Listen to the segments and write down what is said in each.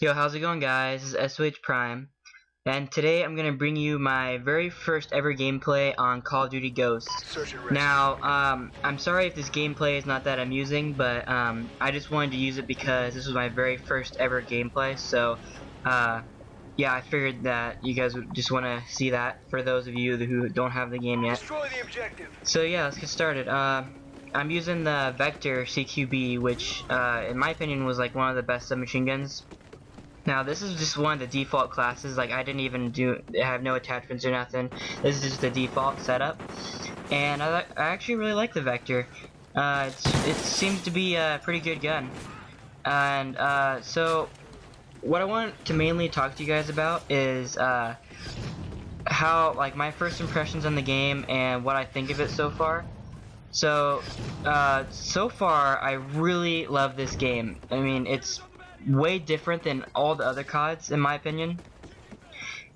Yo, how's it going, guys? This is SOH Prime, and today I'm gonna bring you my very first ever gameplay on Call of Duty Ghosts. Now, I'm sorry if this gameplay is not that amusing, but I just wanted to use it because this was my very first ever gameplay. So, yeah, I figured that you guys would just want to see that for those of you who don't have the game yet. Destroy the objective. So yeah, let's get started. I'm using the Vector CQB, which, in my opinion, was like one of the best submachine guns. Now this is just one of the default classes. Like I didn't even have no attachments or nothing. This is just the default setup, and I actually really like the Vector. It seems to be a pretty good gun, and so what I want to mainly talk to you guys about is how, like, my first impressions on the game and what I think of it so far. So so far I really love this game. I mean, it's way different than all the other CODs in my opinion.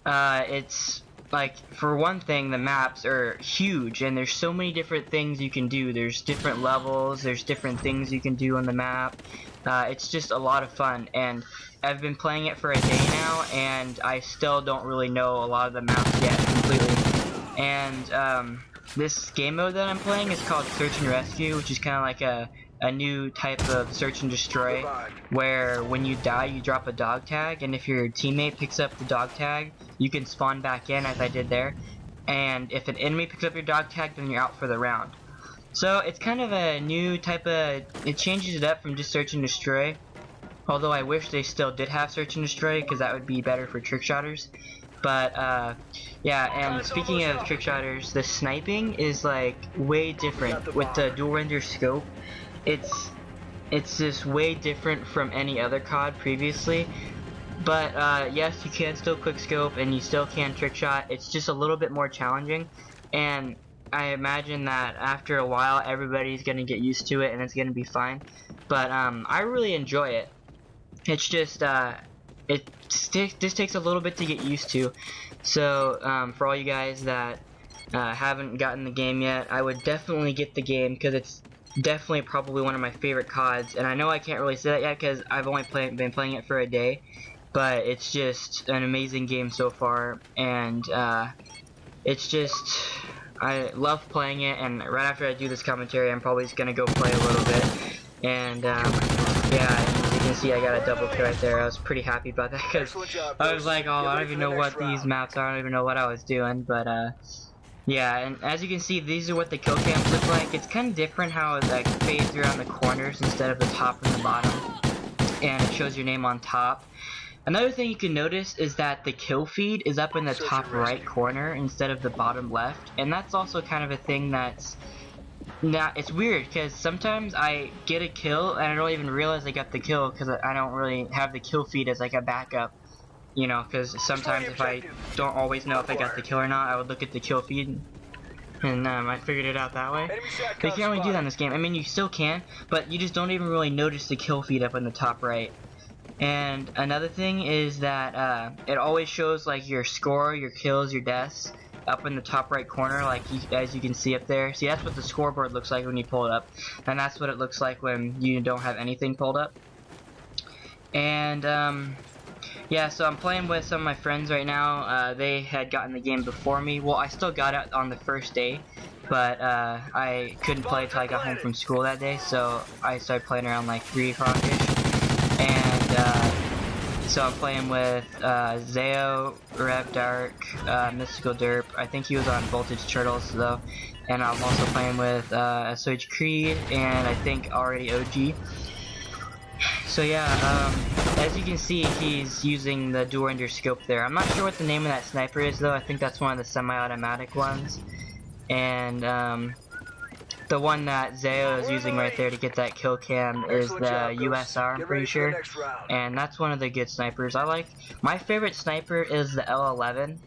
It's like, for one thing, the maps are huge and there's so many different things you can do. There's different levels, there's different things you can do on the map. It's just a lot of fun, and I've been playing it for a day now and I still don't really know a lot of the maps yet completely. And this game mode that I'm playing is called Search and Rescue, which is kind of like a new type of search and destroy, where when you die you drop a dog tag, and if your teammate picks up the dog tag you can spawn back in, as I did there, and if an enemy picks up your dog tag then you're out for the round. So it's kind of a new type of, it changes it up from just search and destroy, although I wish they still did have search and destroy because that would be better for trick shotters. But yeah, and speaking of trick shotters, the sniping is like way different with the dual render scope. It's just way different from any other COD previously. But yes, you can still quick scope and you still can trick shot. It's just a little bit more challenging, and I imagine that after a while everybody's gonna get used to it and it's gonna be fine. But I really enjoy it. It's just this takes a little bit to get used to. So for all you guys that haven't gotten the game yet, I would definitely get the game because it's definitely probably one of my favorite CODs. And I know I can't really say that yet because I've only been playing it for a day, but it's just an amazing game so far, and it's just, I love playing it. And right after I do this commentary I'm probably just gonna go play a little bit, and yeah, and as you can see I got a double kill right there. I was pretty happy about that because I was like, oh, I don't even know what these maps are, I don't even know what I was doing. But yeah, and as you can see, these are what the kill cams look like. It's kind of different how it like fades around the corners instead of the top and the bottom, and it shows your name on top. Another thing you can notice is that the kill feed is up in the top right corner instead of the bottom left, and that's also kind of a thing that's it's weird because sometimes I get a kill and I don't even realize I got the kill because I don't really have the kill feed as like a backup. You know, because sometimes if I don't always know if I got the kill or not, I would look at the kill feed, and I figured it out that way. But you can't really do that in this game. I mean, you still can, but you just don't even really notice the kill feed up in the top right. And another thing is that it always shows like your score, your kills, your deaths up in the top right corner, like as you can see up there. See, that's what the scoreboard looks like when you pull it up, and that's what it looks like when you don't have anything pulled up. And yeah, so I'm playing with some of my friends right now. They had gotten the game before me. Well, I still got it on the first day, but I couldn't play until I got home from school that day, so I started playing around like 3 o'clock-ish. And so I'm playing with Zao, Rev Dark, Mystical Derp. I think he was on Voltage Turtles though. And I'm also playing with SOH Creed and I think already OG. So yeah, as you can see, he's using the dual render scope there. I'm not sure what the name of that sniper is though. I think that's one of the semi-automatic ones. And the one that Zao is using right there to get that kill cam is the USR, I'm pretty sure. And that's one of the good snipers. My favorite sniper is the L11.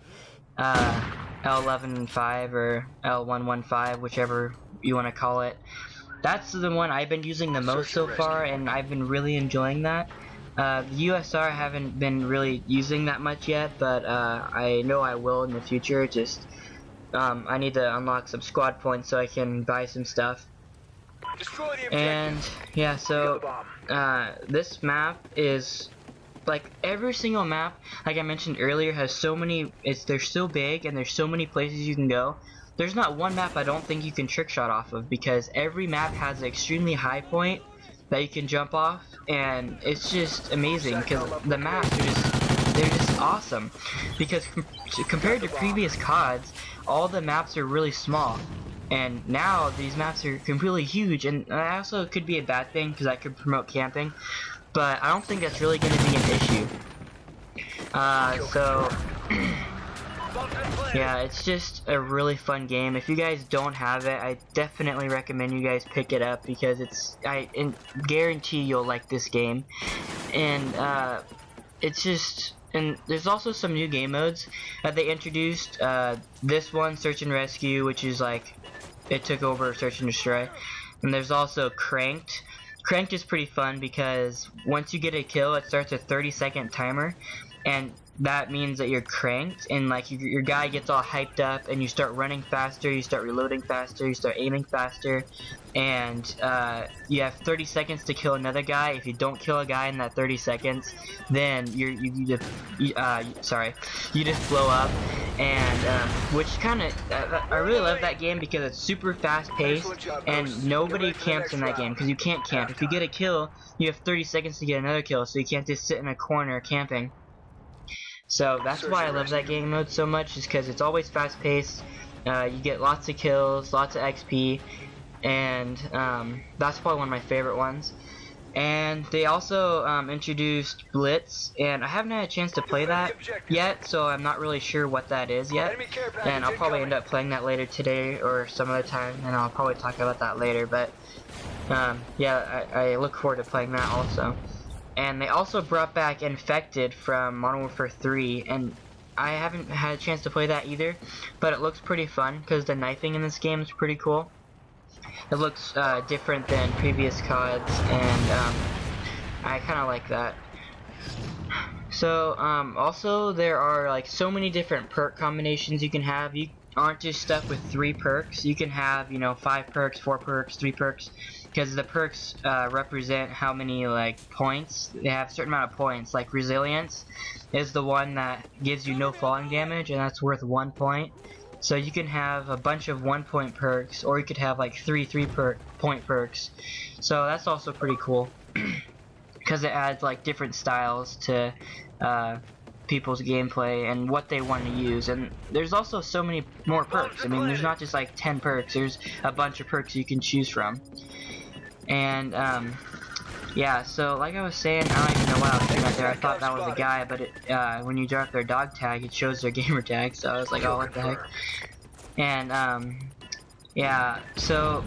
L11-5 or L115, whichever you want to call it. That's the one I've been using the most so far, and I've been really enjoying that. The USR I haven't been really using that much yet, but I know I will in the future. Just I need to unlock some squad points so I can buy some stuff. Destroy the objective. And yeah, so this map is like every single map, like I mentioned earlier, has so many. They're so big and there's so many places you can go. There's not one map I don't think you can trick shot off of, because every map has an extremely high point that you can jump off, and it's just amazing because the maps are they're just awesome. Because compared to previous CODs, all the maps are really small. And now these maps are completely huge, and that also could be a bad thing because I could promote camping, but I don't think that's really going to be an issue. Yeah, it's just a really fun game. If you guys don't have it, I definitely recommend you guys pick it up, because I guarantee you'll like this game. And it's just, and there's also some new game modes that they introduced. This one, Search and Rescue, which is like, it took over Search and Destroy. And there's also Cranked. Cranked is pretty fun because once you get a kill, it starts a 30-second timer, and that means that you're cranked, and like your guy gets all hyped up, and you start running faster, you start reloading faster, you start aiming faster, and you have 30 seconds to kill another guy. If you don't kill a guy in that 30 seconds, then you just blow up. And which kind of I really love that game because it's super fast paced, and nobody camps in that game because you can't camp. If you get a kill, you have 30 seconds to get another kill, so you can't just sit in a corner camping. So that's why I love that game mode so much, is because it's always fast paced. You get lots of kills, lots of XP, and that's probably one of my favorite ones. And they also introduced Blitz, and I haven't had a chance to play that yet, so I'm not really sure what that is yet. And I'll probably end up playing that later today or some other time, and I'll probably talk about that later. But yeah, I look forward to playing that also. And they also brought back Infected from Modern Warfare 3, and I haven't had a chance to play that either, but it looks pretty fun because the knifing in this game is pretty cool. It looks different than previous CODs, and I kind of like that. So also there are like so many different perk combinations you can have. You aren't just stuck with 3 perks. You can have, you know, 5 perks, 4 perks, 3 perks, because the perks represent how many like points. They have a certain amount of points. Like Resilience is the one that gives you no falling damage, and that's worth 1 point. So you can have a bunch of 1-point perks, or you could have like 3 3-point perks. So that's also pretty cool because it adds like different styles to people's gameplay and what they want to use. And there's also so many more perks. I mean, there's not just like 10 perks. There's a bunch of perks you can choose from. And yeah, so like I was saying, I don't even know what I was doing right there. I thought that was a guy, but when you drop their dog tag, it shows their gamer tag, so I was like, oh, what the heck. And yeah, so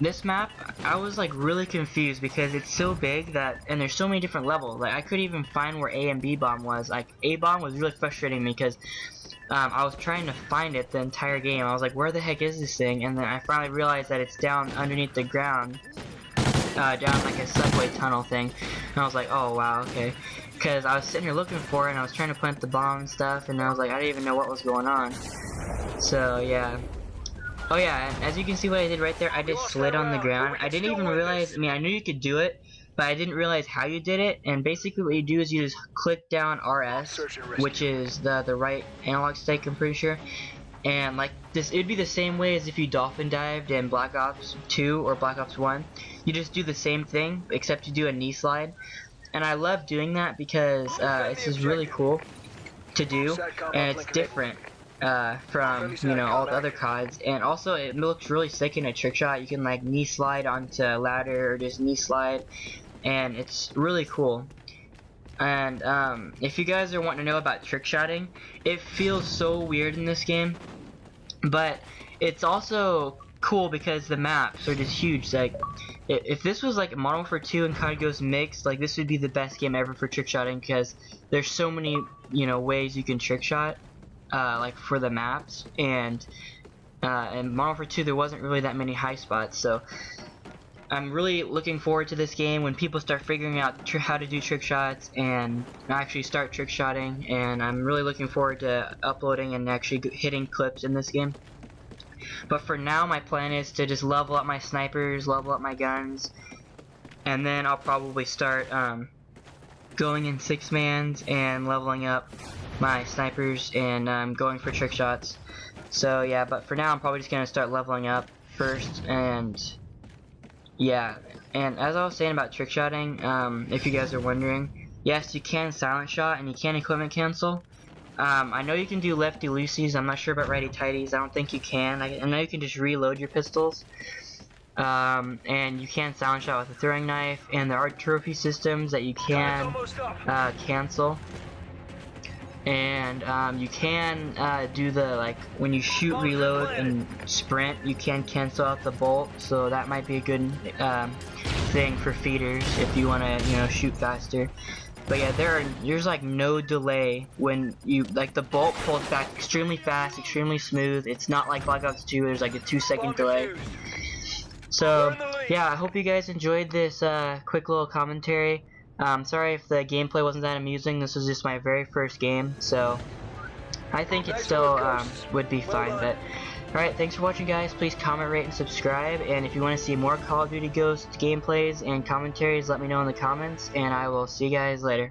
this map, I was like really confused because it's so big that, and there's so many different levels. Like I couldn't even find where A and B bomb was. Like A bomb was really frustrating me because I was trying to find it the entire game. I was like, where the heck is this thing? And then I finally realized that it's down underneath the ground. Down like a subway tunnel thing, and I was like, oh wow, okay, because I was sitting here looking for it, and I was trying to plant the bomb and stuff, and I was like, I didn't even know what was going on. So yeah. Oh yeah, and as you can see what I did right there, I just slid on the ground. I didn't even realize, I mean, I knew you could do it, but I didn't realize how you did it. And basically what you do is you just click down RS, which is the right analog stick, I'm pretty sure. And like this, it'd be the same way as if you dolphin dived in Black Ops 2 or Black Ops 1. You just do the same thing, except you do a knee slide. And I love doing that because it's just really cool to do, and it's different from, you know, all the other CODs. And also it looks really sick in a trick shot. You can like knee slide onto a ladder or just knee slide, and it's really cool. And if you guys are wanting to know about trick shotting, it feels so weird in this game, but it's also cool because the maps are just huge. Like if this was like Modern Warfare 2 and COD Ghost mixed, like this would be the best game ever for trick shotting because there's so many, you know, ways you can trick shot, like for the maps. And in Modern Warfare 2 there wasn't really that many high spots, so I'm really looking forward to this game when people start figuring out how to do trick shots and actually start trick shotting. And I'm really looking forward to uploading and actually hitting clips in this game. But for now, my plan is to just level up my snipers, level up my guns, and then I'll probably start going in 6-mans and leveling up my snipers and going for trick shots. So yeah, but for now I'm probably just gonna start leveling up first, and yeah. And as I was saying about trick shotting, if you guys are wondering, yes, you can silent shot and you can equipment cancel. I know you can do lefty loosies. I'm not sure about righty tighties. I don't think you can. I know you can just reload your pistols. And you can silent shot with a throwing knife, and there are trophy systems that you can cancel. And you can do the, like, when you shoot reload and sprint, you can cancel out the bolt, so that might be a good thing for feeders if you want to, you know, shoot faster. But yeah, there's like no delay when you, like, the bolt pulls back extremely fast, extremely smooth. It's not like Black Ops 2, there's like a 2-second delay. So yeah, I hope you guys enjoyed this quick little commentary. Sorry if the gameplay wasn't that amusing. This was just my very first game, so I think it still would be fine. But alright, thanks for watching, guys. Please comment, rate, and subscribe. And if you want to see more Call of Duty Ghosts gameplays and commentaries, let me know in the comments, and I will see you guys later.